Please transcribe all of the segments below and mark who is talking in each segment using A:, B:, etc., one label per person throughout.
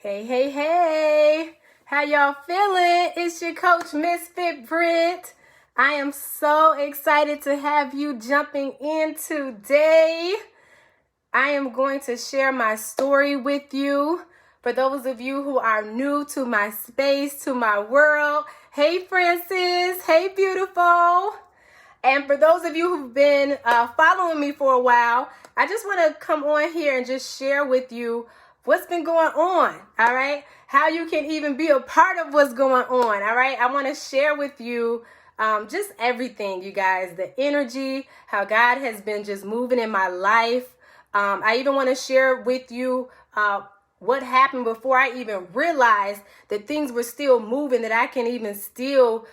A: Hey, hey, hey. How y'all feeling? It's your coach, MissFitBritt. I am so excited to have you jumping in today. I am going to share my story with you. For those of you who are new to my space, to my world, hey, Francis. Hey, beautiful. And for those of you who've been following me for a while, I just want to come on here and just share with you what's been going on, all right? How you can even be a part of what's going on, all right? I want to share with you just everything, you guys, the energy, how God has been just moving in my life. I even want to share with you what happened before I even realized that things were still moving, that I can even still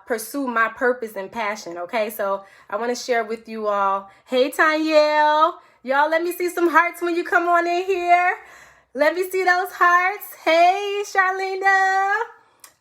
A: pursue my purpose and passion, okay? So I want to share with you all. Hey, Tanyelle. Y'all, let me see some hearts when you come on in here. Let me see those hearts. Hey, Charlinda.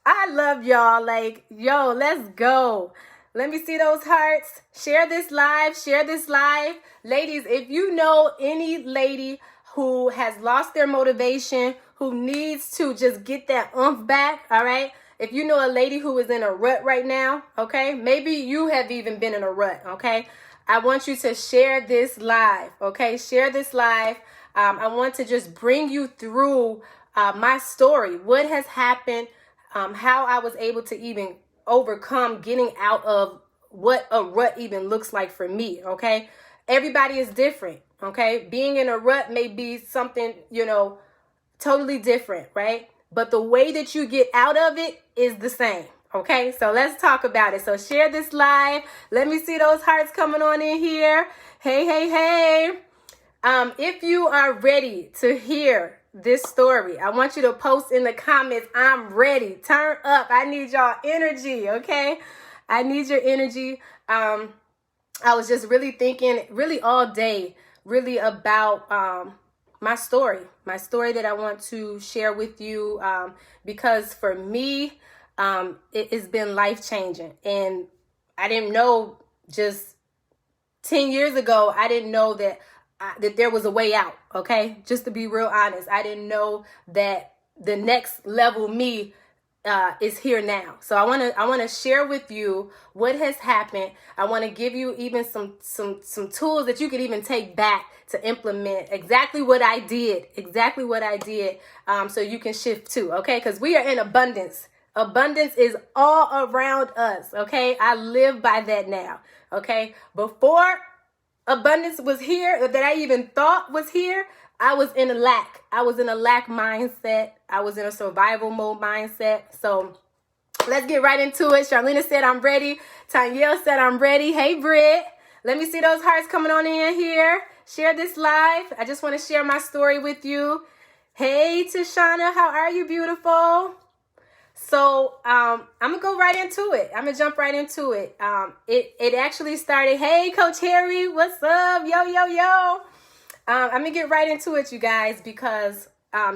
A: I love y'all. Like, yo, let's go. Let me see those hearts. Share this live. Share this live. Ladies, if you know any lady who has lost their motivation, who needs to just get that umph back, all right? If you know a lady who is in a rut right now, okay? Maybe you have even been in a rut, okay? I want you to share this live, okay? Share this live. I want to just bring you through my story, what has happened, how I was able to even overcome getting out of what a rut even looks like for me, okay? Everybody is different, okay? Being in a rut may be something, totally different, right? But the way that you get out of it is the same, okay? So let's talk about it. So share this live. Let me see those hearts coming on in here. Hey, hey, hey. If you are ready to hear this story, I want you to post in the comments, I'm ready. Turn up. I need y'all energy, okay? I need your energy. I was just really thinking really all day, really about my story that I want to share with you, because for me, it has been life-changing. And I didn't know, just 10 years ago, I didn't know that there was a way out, okay? Just to be real honest, I didn't know that the next level me is here now. So I want to share with you what has happened. I want to give you even some tools that you could even take back to implement exactly what I did, so you can shift too, okay? Because we are in abundance. Abundance is all around us, okay? I live by that now, okay? Before abundance was here, that I even thought was here, I was in a lack. I was in a lack mindset. I was in a survival mode mindset. So let's get right into it. Charlena said, I'm ready. Tanyelle said, I'm ready. Hey, Britt. Let me see those hearts coming on in here. Share this live. I just want to share my story with you. Hey, Tashana, how are you, beautiful? So I'm going to go right into it. I'm going to jump right into it. It actually started, hey, Coach Harry, what's up? Yo, yo, yo. I'm going to get right into it, you guys, because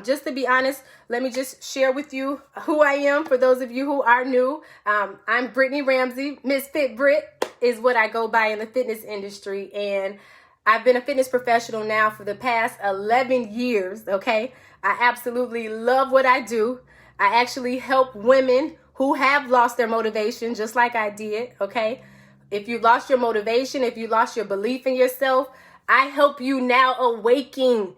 A: just to be honest, let me just share with you who I am for those of you who are new. I'm Brittany Ramsey. MissFitBritt is what I go by in the fitness industry. And I've been a fitness professional now for the past 11 years, okay? I absolutely love what I do. I actually help women who have lost their motivation just like I did, okay? If you lost your motivation, if you lost your belief in yourself, I help you now awaken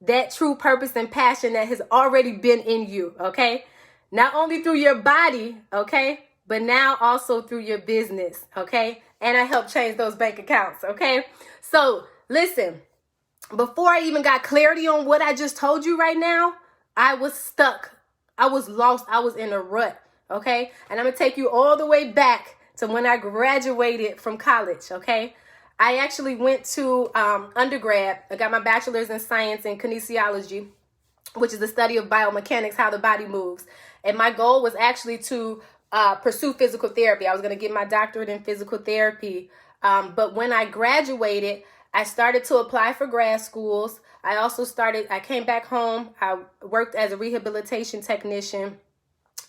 A: that true purpose and passion that has already been in you, okay? Not only through your body, okay, but now also through your business, okay? And I help change those bank accounts, okay? So listen, before I even got clarity on what I just told you right now, I was stuck. I was lost. I was in a rut, okay? And I'm going to take you all the way back to when I graduated from college, okay? I actually went to undergrad. I got my bachelor's in science and kinesiology, which is the study of biomechanics, how the body moves. And my goal was actually to pursue physical therapy. I was going to get my doctorate in physical therapy. But when I graduated, I started to apply for grad schools. I came back home. I worked as a rehabilitation technician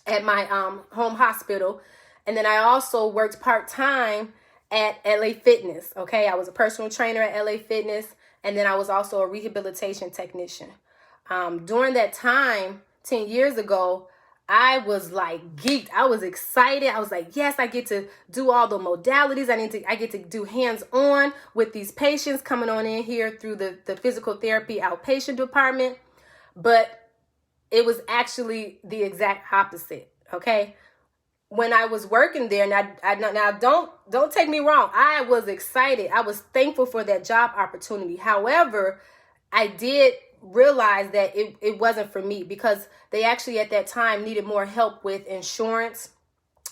A: at my home hospital. And then I also worked part-time at LA Fitness, okay? I was a personal trainer at LA Fitness, and then I was also a rehabilitation technician. During that time, 10 years ago, I was like geeked. I was excited. I was like, yes, I get to do all the modalities. I get to do hands-on with these patients coming on in here through the physical therapy outpatient department. But it was actually the exact opposite. Okay. When I was working there, now don't take me wrong. I was excited. I was thankful for that job opportunity. However, I did realize that it wasn't for me, because they actually at that time needed more help with insurance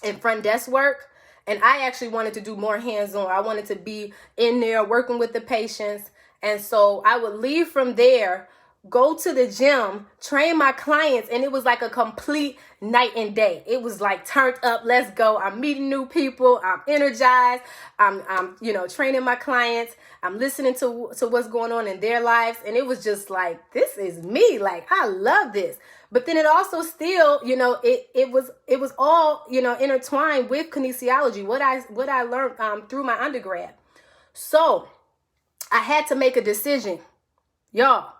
A: and front desk work. And I actually wanted to do more hands-on. I wanted to be in there working with the patients. And so I would leave from there, go to the gym, train my clients, and it was like a complete night and day. It was like turned up, let's go. I'm meeting new people, I'm energized, I'm training my clients, I'm listening to what's going on in their lives, and it was just like, this is me. Like, I love this. But then it also still, it was all, intertwined with kinesiology, what I learned through my undergrad. So I had to make a decision. Y'all,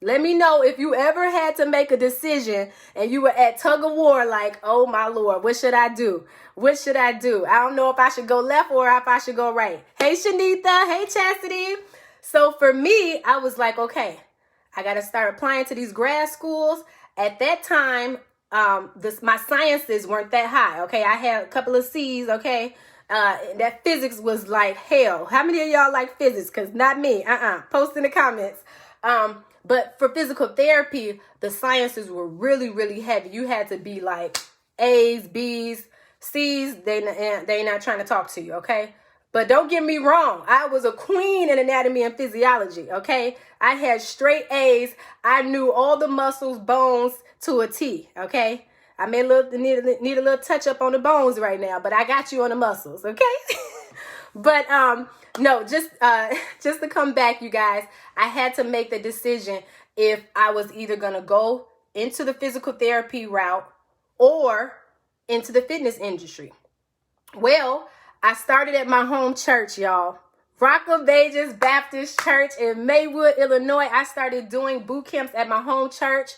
A: let me know if you ever had to make a decision and you were at tug of war, like, oh my Lord, what should I do? What should I do? I don't know if I should go left or if I should go right. Hey, Shanita. Hey, Chastity. So for me, I was like, okay, I got to start applying to these grad schools. At that time, my sciences weren't that high. Okay. I had a couple of C's. Okay. That physics was like hell. How many of y'all like physics? Cause not me. Post in the comments. But for physical therapy, the sciences were really, really heavy. You had to be like A's, B's, C's. They not trying to talk to you, okay? But don't get me wrong. I was a queen in anatomy and physiology, okay? I had straight A's. I knew all the muscles, bones to a T, okay? I may need a little touch up on the bones right now, but I got you on the muscles, okay? But no, just to come back, you guys, I had to make the decision if I was either going to go into the physical therapy route or into the fitness industry. Well, I started at my home church, y'all. Rock of Ages Baptist Church in Maywood, Illinois. I started doing boot camps at my home church,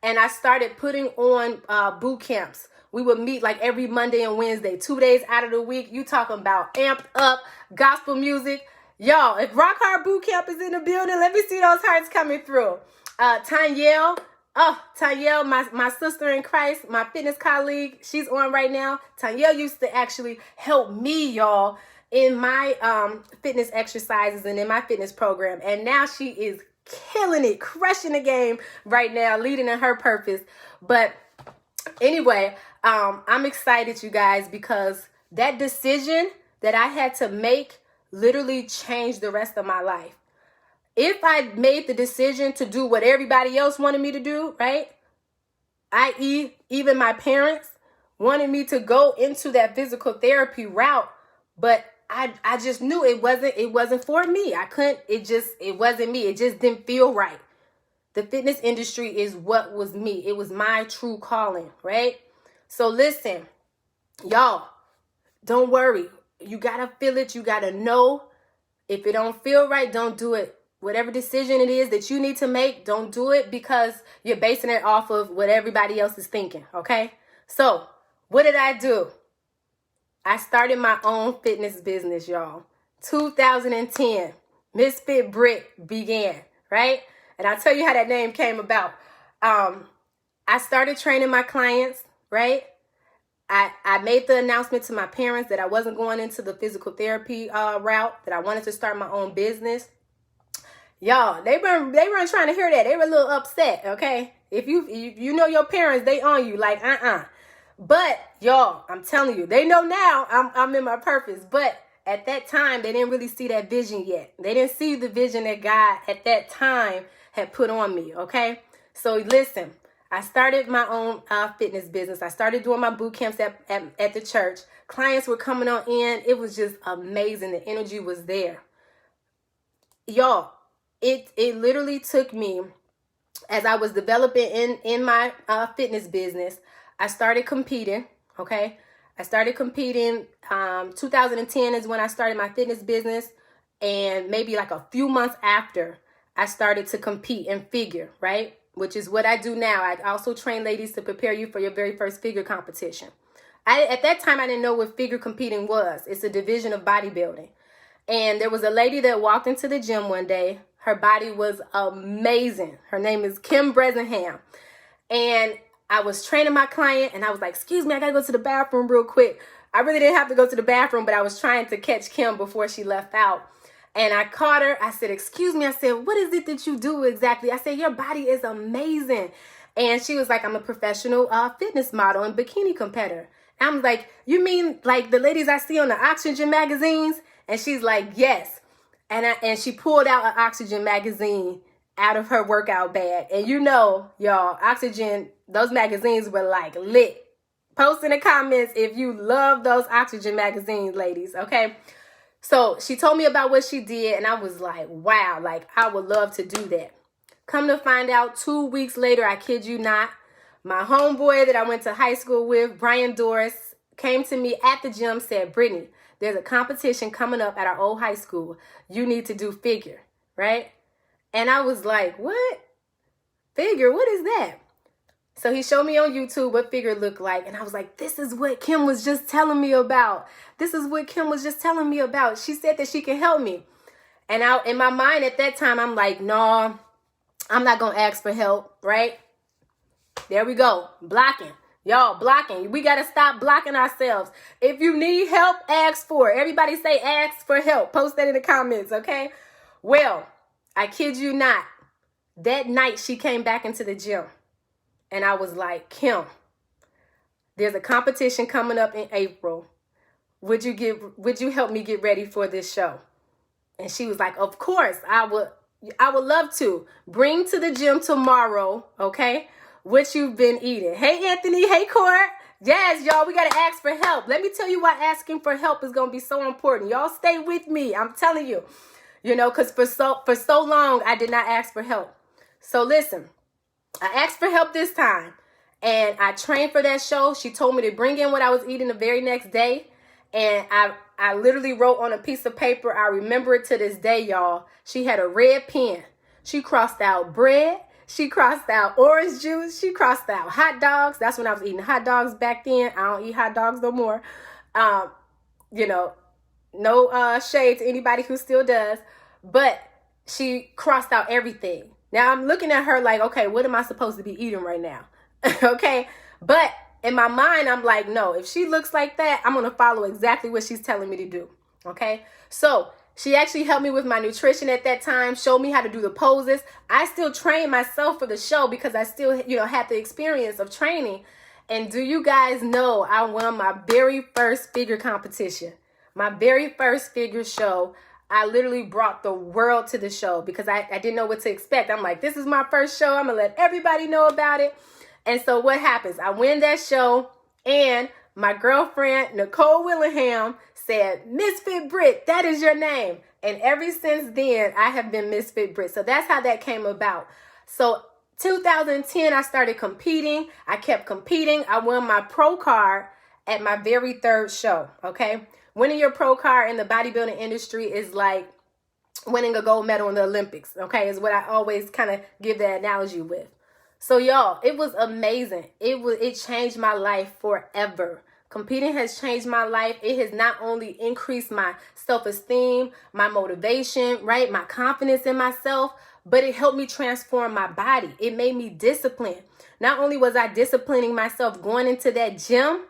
A: and I started putting on boot camps. We would meet like every Monday and Wednesday, 2 days out of the week. You talking about amped up gospel music. Y'all, if Rock Hard Boot Camp is in the building, let me see those hearts coming through. Tanyelle, my sister in Christ, my fitness colleague, she's on right now. Tanyelle used to actually help me, y'all, in my fitness exercises and in my fitness program. And now she is killing it, crushing the game right now, leading in her purpose. But anyway, I'm excited, you guys, because that decision that I had to make literally changed the rest of my life. If I made the decision to do what everybody else wanted me to do, right? i.e., even my parents wanted me to go into that physical therapy route, but I just knew it wasn't for me. It wasn't me. It just didn't feel right. The fitness industry is what was me. It was my true calling, right? So listen, y'all, don't worry. You got to feel it. You got to know. If it don't feel right, don't do it. Whatever decision it is that you need to make, don't do it because you're basing it off of what everybody else is thinking, okay? So what did I do? I started my own fitness business, y'all. 2010, MissFitBritt began, right? And I'll tell you how that name came about. I started training my clients, right? I made the announcement to my parents that I wasn't going into the physical therapy route, that I wanted to start my own business. Y'all, they weren't trying to hear that. They were a little upset, okay? If you know your parents, they on you like, But y'all, I'm telling you, they know now I'm in my purpose. But at that time, they didn't really see that vision yet. They didn't see the vision that God at that time had put on me, okay? So listen, I started my own fitness business. I started doing my boot camps at the church. Clients were coming on in. It was just amazing. The energy was there. Y'all, it literally took me, as I was developing in my fitness business, I started competing, okay? I started competing. 2010 is when I started my fitness business. And maybe like a few months after, I started to compete and figure, right? which is what I do now. I also train ladies to prepare you for your very first figure competition. At that time, I didn't know what figure competing was. It's a division of bodybuilding. And there was a lady that walked into the gym one day. Her body was amazing. Her name is Kim Bresenham. And I was training my client, and I was like, excuse me, I got to go to the bathroom real quick. I really didn't have to go to the bathroom, but I was trying to catch Kim before she left out. And I caught her. I said, excuse me. I said, what is it that you do exactly? I said, your body is amazing. And she was like, I'm a professional fitness model and bikini competitor. And I'm like, you mean like the ladies I see on the Oxygen magazines? And she's like, yes. And she pulled out an Oxygen magazine out of her workout bag. And you know, y'all, Oxygen, those magazines were like lit. Post in the comments if you love those Oxygen magazines, ladies, okay? So she told me about what she did, and I was like, wow, like I would love to do that. Come to find out, 2 weeks later, I kid you not, my homeboy that I went to high school with, Brian Doris, came to me at the gym, said, Brittany, there's a competition coming up at our old high school. You need to do figure, right? And I was like, what? Figure? What is that? So he showed me on YouTube what figure looked like. And I was like, this is what Kim was just telling me about. This is what Kim was just telling me about. She said that she can help me. And in my mind at that time, I'm like, no, I'm not going to ask for help, right? There we go. Blocking. Y'all, blocking. We got to stop blocking ourselves. If you need help, ask for it. Everybody say ask for help. Post that in the comments, okay? Well, I kid you not. That night, she came back into the gym. And I was like, Kim, there's a competition coming up in April. Would you help me get ready for this show? And she was like, of course, I would love to. Bring to the gym tomorrow, okay, what you've been eating. Hey, Anthony. Hey, Court. Yes, y'all, we got to ask for help. Let me tell you why asking for help is going to be so important. Y'all stay with me. I'm telling you, because for so long, I did not ask for help. So listen. I asked for help this time, and I trained for that show. She told me to bring in what I was eating the very next day, and I literally wrote on a piece of paper. I remember it to this day, y'all. She had a red pen. She crossed out bread. She crossed out orange juice. She crossed out hot dogs. That's when I was eating hot dogs back then. I don't eat hot dogs no more. No shade to anybody who still does, but she crossed out everything. Now I'm looking at her like, okay, what am I supposed to be eating right now? Okay. But in my mind, I'm like, no, if she looks like that, I'm going to follow exactly what she's telling me to do. Okay. So she actually helped me with my nutrition at that time, showed me how to do the poses. I still train myself for the show because I still, had the experience of training. And do you guys know I won my very first figure competition, my very first figure show. I literally brought the world to the show because I didn't know what to expect. I'm like, this is my first show. I'm going to let everybody know about it. And so what happens? I win that show, and my girlfriend, Nicole Willingham, said, MissFitBritt, that is your name. And ever since then, I have been MissFitBritt. So that's how that came about. So 2010, I started competing. I kept competing. I won my pro card at my very third show, okay? Winning your pro card in the bodybuilding industry is like winning a gold medal in the Olympics, okay, is what I always kind of give that analogy with. So, y'all, it was amazing. It changed my life forever. Competing has changed my life. It has not only increased my self-esteem, my motivation, right, my confidence in myself, but it helped me transform my body. It made me disciplined. Not only was I disciplining myself going into that gym,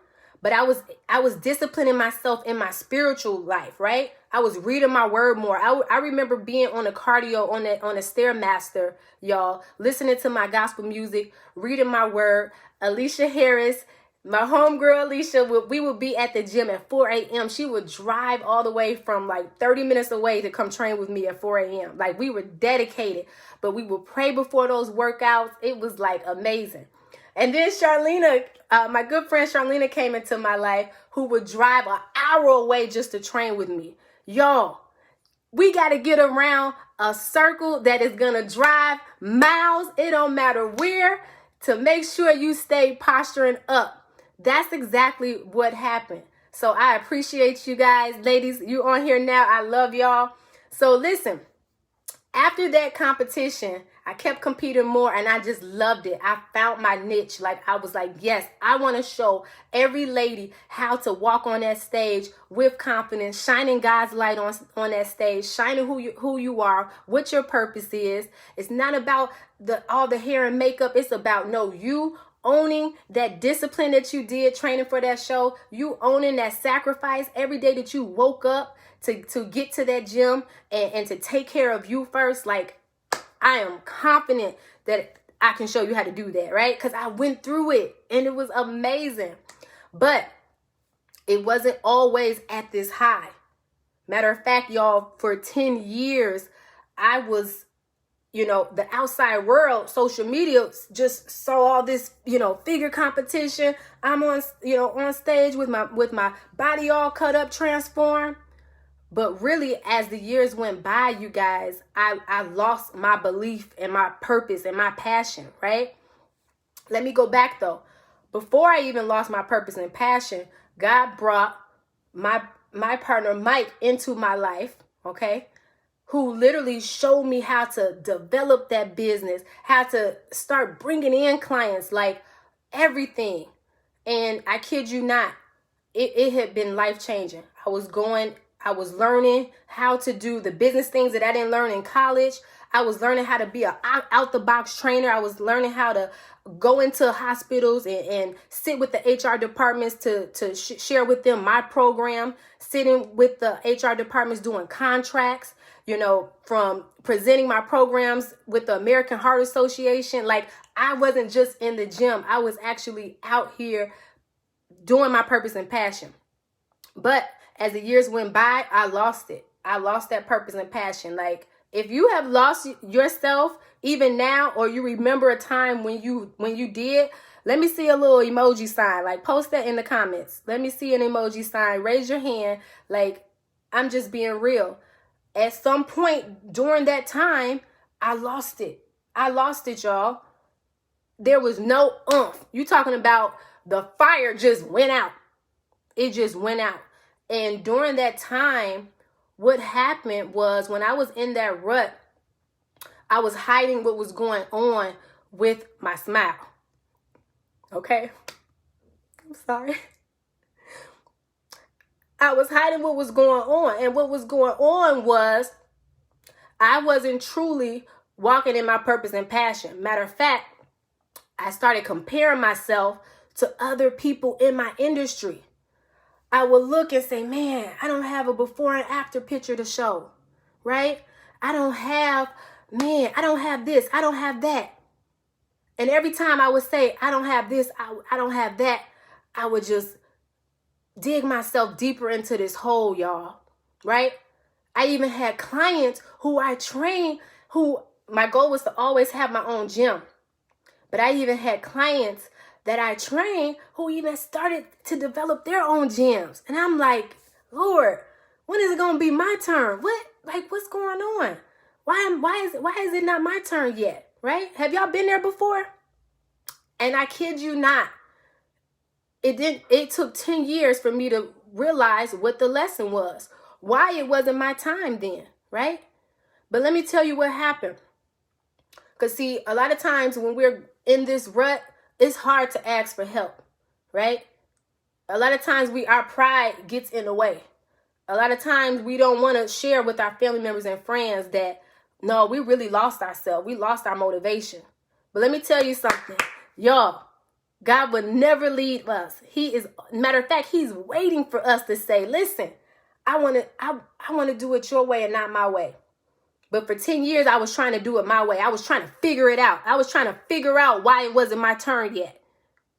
A: but I was disciplining myself in my spiritual life, right? I was reading my word more. I remember being on a cardio on a Stairmaster, y'all, listening to my gospel music, reading my word. Alicia Harris, my homegirl Alicia, we would be at the gym at 4 a.m. She would drive all the way from like 30 minutes away to come train with me at 4 a.m. Like, we were dedicated, but we would pray before those workouts. It was like amazing. And then Charlena, my good friend Charlena came into my life, who would drive an hour away just to train with me. Y'all, we got to get around a circle that is going to drive miles, it don't matter where, to make sure you stay posturing up. That's exactly what happened. So I appreciate you guys. Ladies, you on here now. I love y'all. So listen, after that competition, I kept competing more, and I just loved it. I found my niche. Like, I was like, yes, I want to show every lady how to walk on that stage with confidence, shining God's light on that stage, shining who you are, what your purpose is. It's not about all the hair and makeup. It's about you owning that discipline that you did training for that show, you owning that sacrifice every day that you woke up to get to that gym and to take care of you first. Like, I am confident that I can show you how to do that, right? Because I went through it and it was amazing. But it wasn't always at this high. Matter of fact, y'all, for 10 years, I was, the outside world, social media just saw all this, figure competition. I'm on stage with my body all cut up, transformed. But really, as the years went by, you guys, I lost my belief and my purpose and my passion, right? Let me go back, though. Before I even lost my purpose and passion, God brought my partner, Mike, into my life, okay? Who literally showed me how to develop that business, how to start bringing in clients, like everything. And I kid you not, it had been life-changing. I was learning how to do the business things that I didn't learn in college. I was learning how to be an out-the-box trainer. I was learning how to go into hospitals and sit with the HR departments to share with them my program, sitting with the HR departments doing contracts, from presenting my programs with the American Heart Association. Like, I wasn't just in the gym. I was actually out here doing my purpose and passion. But as the years went by, I lost it. I lost that purpose and passion. Like, if you have lost yourself even now, or you remember a time when you did, let me see a little emoji sign. Like, post that in the comments. Let me see an emoji sign. Raise your hand. Like, I'm just being real. At some point during that time, I lost it. I lost it, y'all. There was no umph. You talking about the fire just went out. It just went out. And during that time, what happened was, when I was in that rut, I was hiding what was going on with my smile. Okay? I'm sorry. I was hiding what was going on. And what was going on was, I wasn't truly walking in my purpose and passion. Matter of fact, I started comparing myself to other people in my industry. I would look and say, man, I don't have a before and after picture to show, right? I don't have this, I don't have that. And every time I would say, I don't have this, I don't have that, I would just dig myself deeper into this hole, y'all, right? I even had clients who I trained, who my goal was to always have my own gym. But I even had clients that I trained who even started to develop their own gyms. And I'm like, Lord, when is it going to be my turn? What's going on? Why is it not my turn yet? Right? Have y'all been there before? And I kid you not, it took 10 years for me to realize what the lesson was, why it wasn't my time then, right? But let me tell you what happened. Because see, a lot of times when we're in this rut, it's hard to ask for help, right? A lot of times our pride gets in the way. A lot of times we don't want to share with our family members and friends that, no, we really lost ourselves. We lost our motivation. But let me tell you something, y'all. God would never lead us. Matter of fact, he's waiting for us to say, listen, I want to do it your way and not my way. But for 10 years, I was trying to do it my way. I was trying to figure it out. I was trying to figure out why it wasn't my turn yet.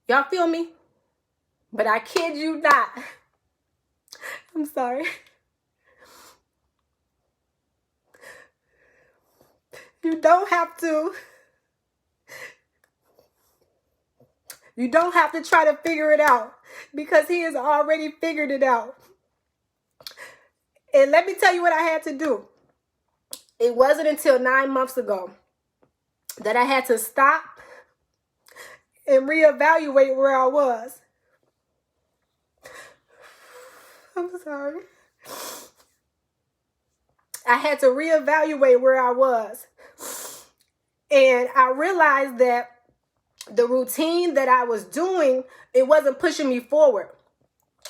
A: Y'all feel me? But I kid you not. I'm sorry. You don't have to try to figure it out, because he has already figured it out. And let me tell you what I had to do. It wasn't until 9 months ago that I had to stop and reevaluate where I was. I'm sorry. I had to reevaluate where I was. And I realized that the routine that I was doing, it wasn't pushing me forward.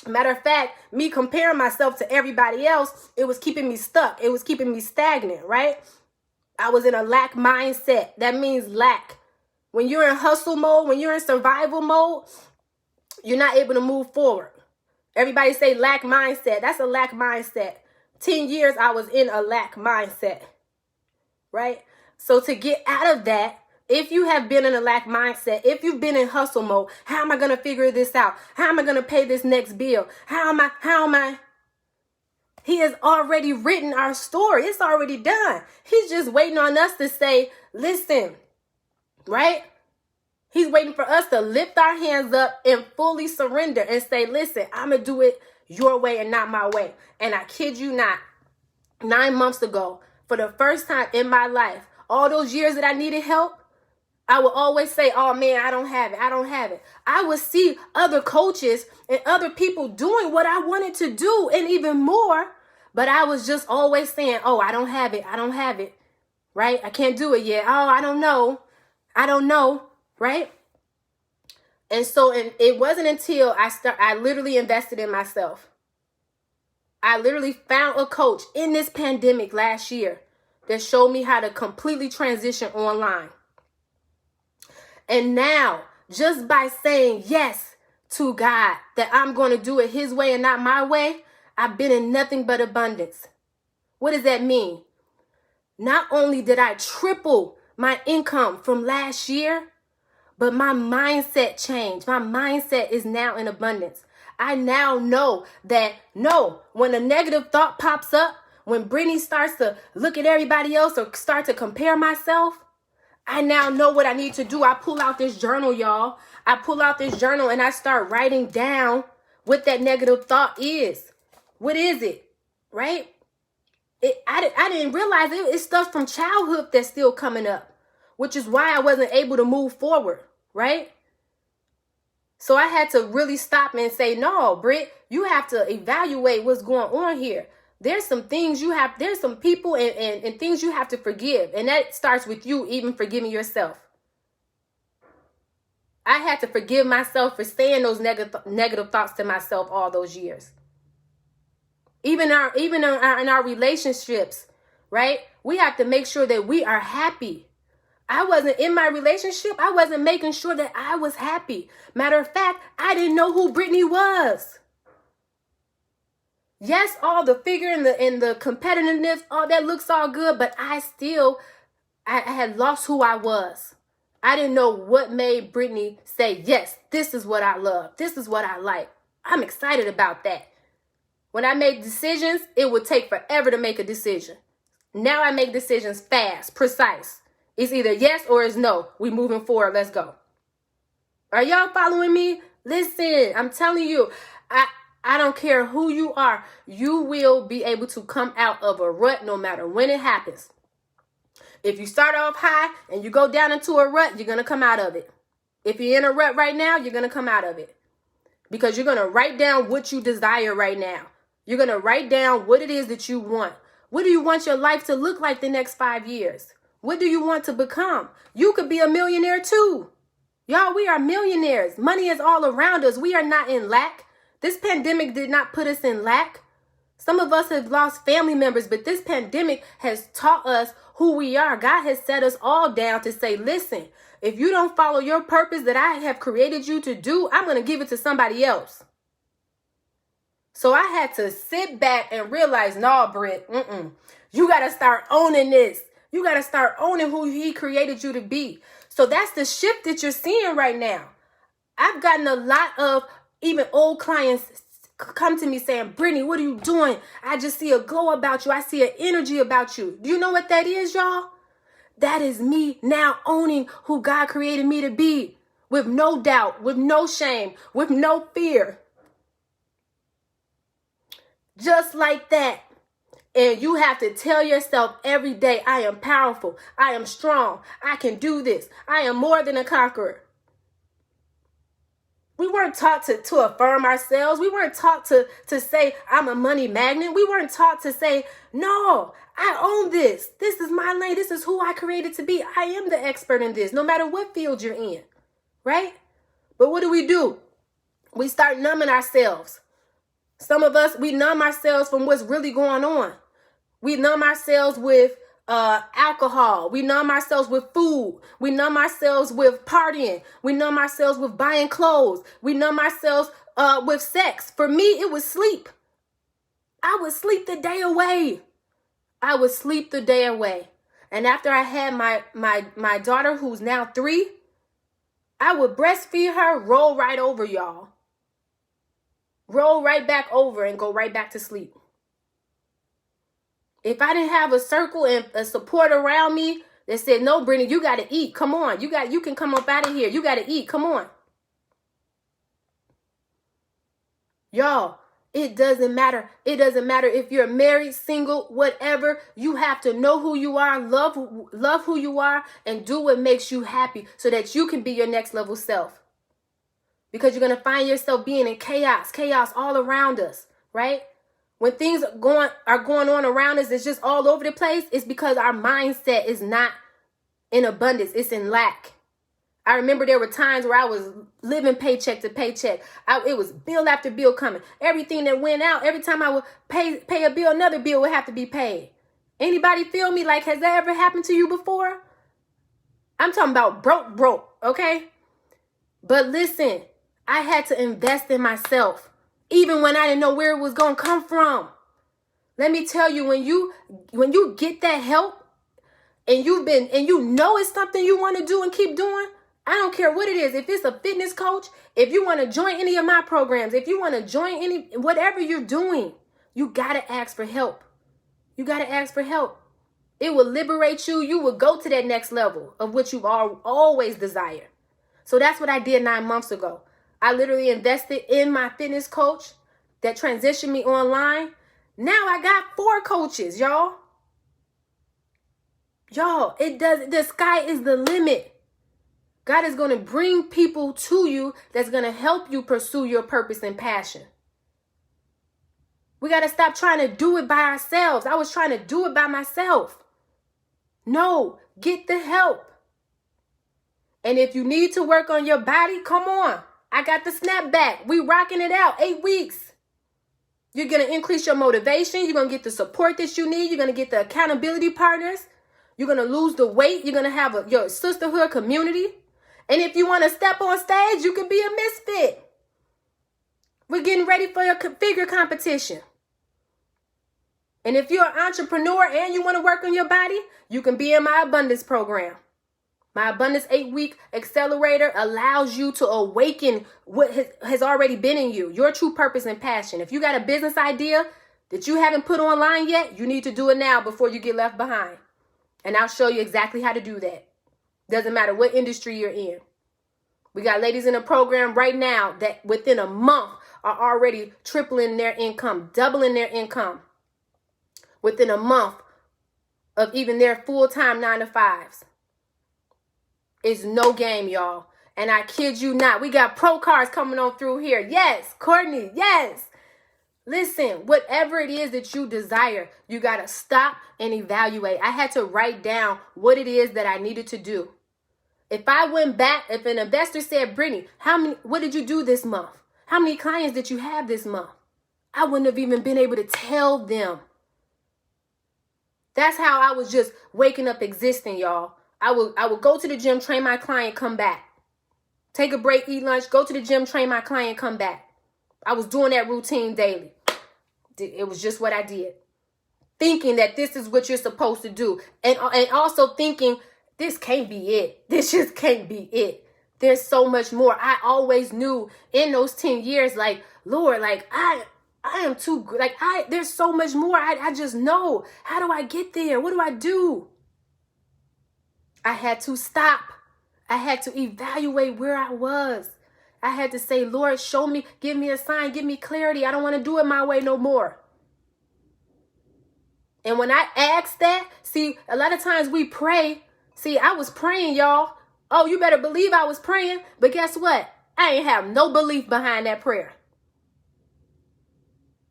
A: Matter of fact, me comparing myself to everybody else, it was keeping me stuck. It was keeping me stagnant, right? I was in a lack mindset. That means lack. When you're in hustle mode, when you're in survival mode, you're not able to move forward. Everybody say lack mindset. That's a lack mindset. 10 years I was in a lack mindset, right? So to get out of that, if you have been in a lack mindset, if you've been in hustle mode, how am I going to figure this out? How am I going to pay this next bill? How am I? He has already written our story. It's already done. He's just waiting on us to say, listen, right? He's waiting for us to lift our hands up and fully surrender and say, listen, I'm going to do it your way and not my way. And I kid you not, 9 months ago, for the first time in my life, all those years that I needed help, I would always say, oh man, I don't have it. I don't have it. I would see other coaches and other people doing what I wanted to do and even more. But I was just always saying, oh, I don't have it. I don't have it. Right? I can't do it yet. Oh, I don't know. I don't know. Right? And so it wasn't until I literally invested in myself. I literally found a coach in this pandemic last year that showed me how to completely transition online. And now, just by saying yes to God, that I'm going to do it his way and not my way, I've been in nothing but abundance. What does that mean? Not only did I triple my income from last year, but my mindset changed. My mindset is now in abundance. I now know that when a negative thought pops up, when Brittany starts to look at everybody else or start to compare myself, I now know what I need to do. I pull out this journal, y'all. I pull out this journal and I start writing down what that negative thought is. What is it? Right? I didn't realize it's stuff from childhood that's still coming up, which is why I wasn't able to move forward. Right? So I had to really stop and say, no, Britt, you have to evaluate what's going on here. There's some things there's some people and things you have to forgive. And that starts with you even forgiving yourself. I had to forgive myself for saying those negative thoughts to myself all those years. Even in our relationships, right? We have to make sure that we are happy. I wasn't in my relationship. I wasn't making sure that I was happy. Matter of fact, I didn't know who Brittany was. Yes, all the figure and the competitiveness, all that looks all good, but I had lost who I was. I didn't know what made Brittany say, yes, this is what I love. This is what I like. I'm excited about that. When I make decisions, it would take forever to make a decision. Now I make decisions fast, precise. It's either yes or it's no. We moving forward. Let's go. Are y'all following me? Listen, I'm telling you, I don't care who you are. You will be able to come out of a rut no matter when it happens. If you start off high and you go down into a rut, you're going to come out of it. If you're in a rut right now, you're going to come out of it. Because you're going to write down what you desire right now. You're going to write down what it is that you want. What do you want your life to look like the next 5 years? What do you want to become? You could be a millionaire too. Y'all, we are millionaires. Money is all around us. We are not in lack. This pandemic did not put us in lack. Some of us have lost family members, but this pandemic has taught us who we are. God has set us all down to say, listen, if you don't follow your purpose that I have created you to do, I'm going to give it to somebody else. So I had to sit back and realize, no, Britt, you got to start owning this. You got to start owning who he created you to be. So that's the shift that you're seeing right now. I've gotten a lot of even old clients come to me saying, Brittany, what are you doing? I just see a glow about you. I see an energy about you. Do you know what that is, y'all? That is me now owning who God created me to be with no doubt, with no shame, with no fear. Just like that. And you have to tell yourself every day, I am powerful. I am strong. I can do this. I am more than a conqueror. We weren't taught to affirm ourselves. We weren't taught to say, I'm a money magnet. We weren't taught to say, no, I own this. This is my lane. This is who I created to be. I am the expert in this, no matter what field you're in, right? But what do? We start numbing ourselves. Some of us, we numb ourselves from what's really going on. We numb ourselves with alcohol. We numb ourselves with food. We numb ourselves with partying. We numb ourselves with buying clothes. We numb ourselves with sex. For me, it was sleep. I would sleep the day away. And after I had my daughter, who's now 3, I would breastfeed her, roll right over, y'all. Roll right back over and go right back to sleep. If I didn't have a circle and a support around me that said, no, Brittany, you got to eat. Come on. You can come up out of here. You got to eat. Come on. Y'all, it doesn't matter. It doesn't matter if you're married, single, whatever. You have to know who you are, love who you are, and do what makes you happy so that you can be your next level self. Because you're going to find yourself being in chaos all around us, right? When things are going on around us, it's just all over the place. It's because our mindset is not in abundance. It's in lack. I remember there were times where I was living paycheck to paycheck. It was bill after bill coming. Everything that went out, every time I would pay a bill, another bill would have to be paid. Anybody feel me? Like, has that ever happened to you before? I'm talking about broke, okay? But listen, I had to invest in myself. Even when I didn't know where it was going to come from. Let me tell you, when you get that help and you know it's something you want to do and keep doing, I don't care what it is. If it's a fitness coach, if you want to join any of my programs, if you want to join whatever you're doing, you got to ask for help. You got to ask for help. It will liberate you. You will go to that next level of what you've always desired. So that's what I did 9 months ago. I literally invested in my fitness coach that transitioned me online. Now I got 4 coaches, y'all. The sky is the limit. God is going to bring people to you that's going to help you pursue your purpose and passion. We got to stop trying to do it by ourselves. I was trying to do it by myself. No, get the help. And if you need to work on your body, come on. I got the snapback. We rocking it out. 8 weeks. You're going to increase your motivation. You're going to get the support that you need. You're going to get the accountability partners. You're going to lose the weight. You're going to have your sisterhood community. And if you want to step on stage, you can be a misfit. We're getting ready for your figure competition. And if you're an entrepreneur and you want to work on your body, you can be in my abundance program. My Abundance 8-week accelerator allows you to awaken what has already been in you, your true purpose and passion. If you got a business idea that you haven't put online yet, you need to do it now before you get left behind. And I'll show you exactly how to do that. Doesn't matter what industry you're in. We got ladies in a program right now that within a month are already tripling their income, doubling their income within a month of even their full-time 9-to-5s. It's no game, y'all. And I kid you not. We got pro cars coming on through here. Yes, Courtney, yes. Listen, whatever it is that you desire, you got to stop and evaluate. I had to write down what it is that I needed to do. If I went back, if an investor said, Brittany, what did you do this month? How many clients did you have this month? I wouldn't have even been able to tell them. That's how I was just waking up existing, y'all. I would go to the gym, train my client, come back. Take a break, eat lunch, go to the gym, train my client, come back. I was doing that routine daily. It was just what I did. Thinking that this is what you're supposed to do. And also thinking, this can't be it. This just can't be it. There's so much more. I always knew in those 10 years, like, Lord, like, I am too good. Like, there's so much more. I just know. How do I get there? What do I do? I had to stop. I had to evaluate where I was. I had to say, Lord, show me, give me a sign, give me clarity. I don't want to do it my way no more. And when I asked that, see, a lot of times we pray. See, I was praying, y'all. Oh, you better believe I was praying. But guess what? I ain't have no belief behind that prayer.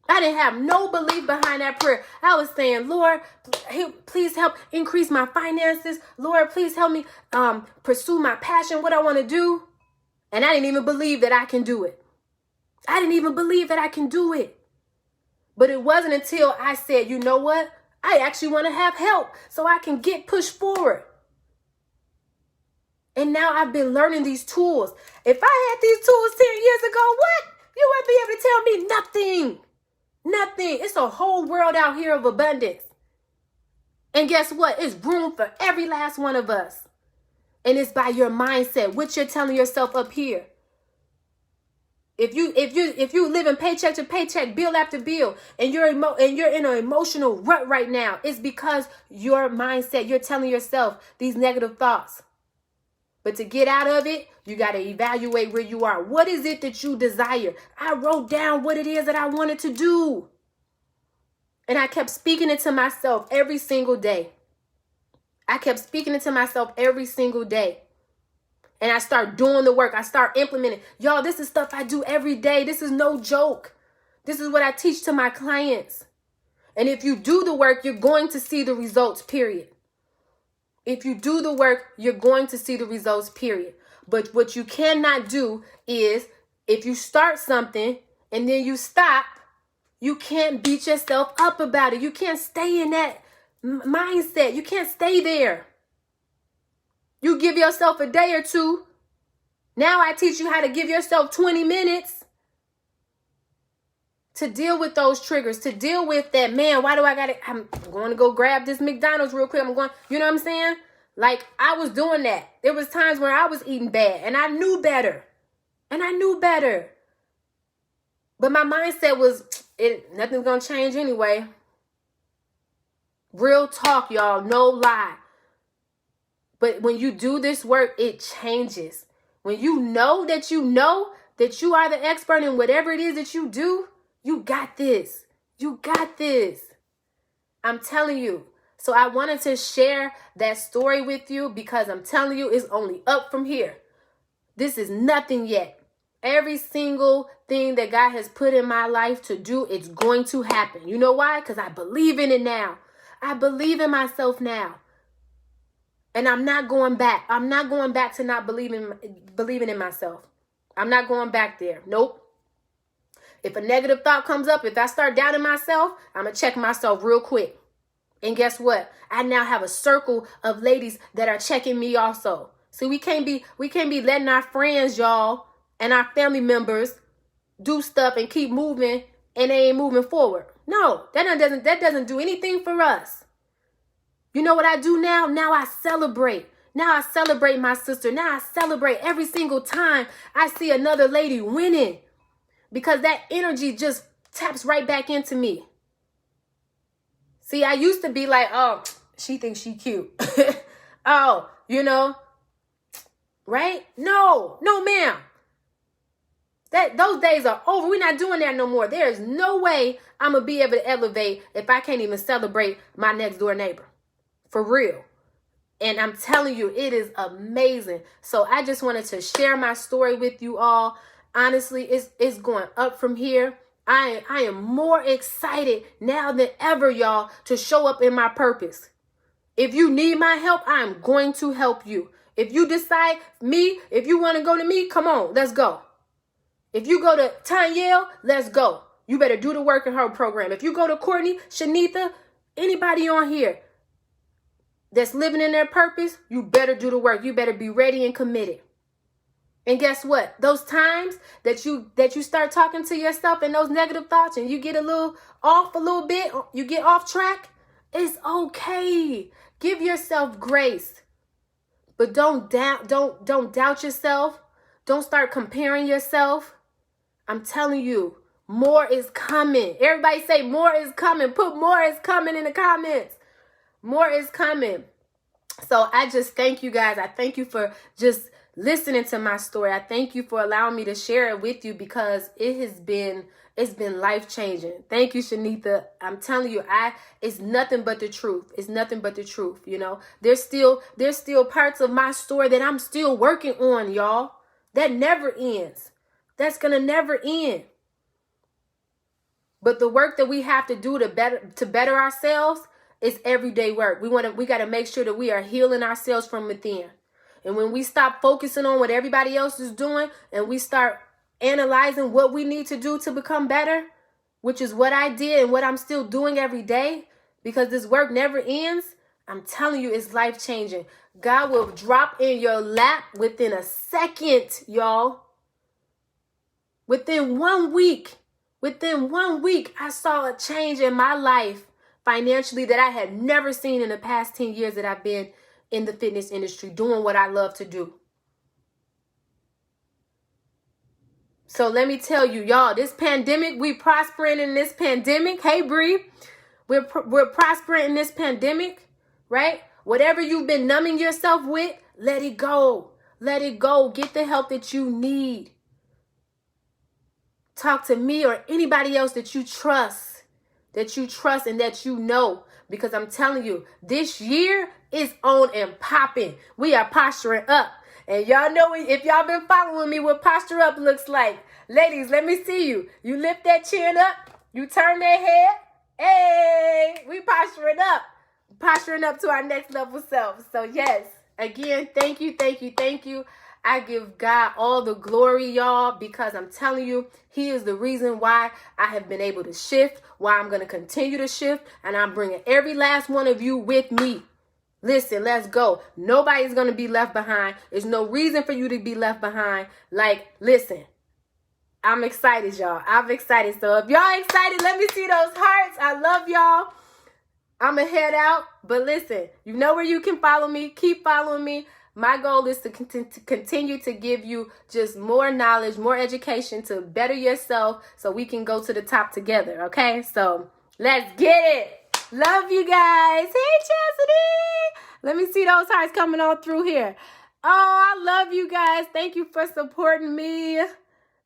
A: I didn't have no belief behind that prayer. I was saying, Lord, please help increase my finances. Lord, please help me pursue my passion, what I want to do. And I didn't even believe that I can do it. I didn't even believe that I can do it. But it wasn't until I said, you know what? I actually want to have help so I can get pushed forward. And now I've been learning these tools. If I had these tools 10 years ago, what? You wouldn't be able to tell me nothing. Nothing. It's a whole world out here of abundance. And guess what? It's room for every last one of us. And it's by your mindset, what you're telling yourself up here. If you living paycheck to paycheck, bill after bill, and you're in an emotional rut right now, it's because your mindset, you're telling yourself these negative thoughts. But to get out of it, you got to evaluate where you are. What is it that you desire? I wrote down what it is that I wanted to do. And I kept speaking it to myself every single day. I kept speaking it to myself every single day. And I start doing the work. I start implementing. Y'all, this is stuff I do every day. This is no joke. This is what I teach to my clients. And if you do the work, you're going to see the results, period. If you do the work, you're going to see the results, period. But what you cannot do is, if you start something and then you stop, you can't beat yourself up about it. You can't stay in that mindset. You can't stay there. You give yourself a day or two. Now I teach you how to give yourself 20 minutes to deal with those triggers, to deal with that, man, why do I got to, I'm going to go grab this McDonald's real quick. I'm going, you know what I'm saying? Like, I was doing that. There was times where I was eating bad and I knew better. But my mindset was, nothing's going to change anyway. Real talk, y'all, no lie. But when you do this work, it changes. When you know that you are the expert in whatever it is that you do, you got this. You got this. I'm telling you. So I wanted to share that story with you because I'm telling you it's only up from here. This is nothing yet. Every single thing that God has put in my life to do, it's going to happen. You know why? Because I believe in it now. I believe in myself now. And I'm not going back. I'm not going back to not believing in myself. I'm not going back there. Nope. If a negative thought comes up, if I start doubting myself, I'm going to check myself real quick. And guess what? I now have a circle of ladies that are checking me also. See, we can't be letting our friends, y'all, and our family members do stuff and keep moving and they ain't moving forward. No, that doesn't do anything for us. You know what I do now? Now I celebrate. Now I celebrate my sister. Now I celebrate every single time I see another lady winning. Because that energy just taps right back into me. See, I used to be like, oh, she thinks she cute. Oh, you know, right? No, ma'am. Those days are over. We're not doing that no more. There is no way I'm going to be able to elevate if I can't even celebrate my next door neighbor. For real. And I'm telling you, it is amazing. So I just wanted to share my story with you all. Honestly, it's going up from here. I am more excited now than ever, y'all, to show up in my purpose. If you need my help, I'm going to help you. If you decide if you want to go to me, come on, let's go. If you go to Tanyelle, let's go. You better do the work in her program. If you go to Courtney, Shanitha, anybody on here that's living in their purpose, you better do the work. You better be ready and committed. And guess what? Those times that you start talking to yourself and those negative thoughts and you get a little bit, you get off track, it's okay. Give yourself grace. But don't doubt yourself. Don't start comparing yourself. I'm telling you, more is coming. Everybody say more is coming. Put more is coming in the comments. More is coming. So I just thank you guys. I thank you for just listening to my story. I thank you for allowing me to share it with you because it's been life-changing. Thank you, Shanitha. I'm telling you, it's nothing but the truth. It's nothing but the truth, you know. There's still parts of my story that I'm still working on, y'all. That never ends. That's going to never end. But the work that we have to do to better ourselves is everyday work. We got to make sure that we are healing ourselves from within. And when we stop focusing on what everybody else is doing and we start analyzing what we need to do to become better, which is what I did and what I'm still doing every day, because this work never ends, I'm telling you, it's life-changing. God will drop in your lap within a second, y'all. Within 1 week, I saw a change in my life financially that I had never seen in the past 10 years that I've been in the fitness industry, doing what I love to do. So let me tell you, y'all, this pandemic, we prospering in this pandemic. Hey, Bree, we're prospering in this pandemic, right? Whatever you've been numbing yourself with, let it go. Let it go. Get the help that you need. Talk to me or anybody else that you trust and that you know. Because I'm telling you, this year is on and popping. We are posturing up. And y'all know, if y'all been following me, what posture up looks like. Ladies, let me see you. You lift that chin up. You turn that head. Hey, we posturing up. Posturing up to our next level self. So yes, again, thank you. I give God all the glory, y'all, because I'm telling you, he is the reason why I have been able to shift, why I'm going to continue to shift, and I'm bringing every last one of you with me. Listen, let's go. Nobody's going to be left behind. There's no reason for you to be left behind. Like, listen, I'm excited, y'all. I'm excited. So if y'all excited, let me see those hearts. I love y'all. I'm going to head out. But listen, you know where you can follow me. Keep following me. My goal is to continue to give you just more knowledge, more education to better yourself so we can go to the top together, okay? So let's get it. Love you guys. Hey, Chastity. Let me see those hearts coming on through here. Oh, I love you guys. Thank you for supporting me.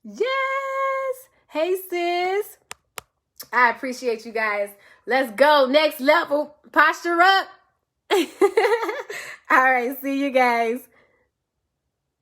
A: Yes. Hey, sis. I appreciate you guys. Let's go. Next level. Posture up. All right. See you guys.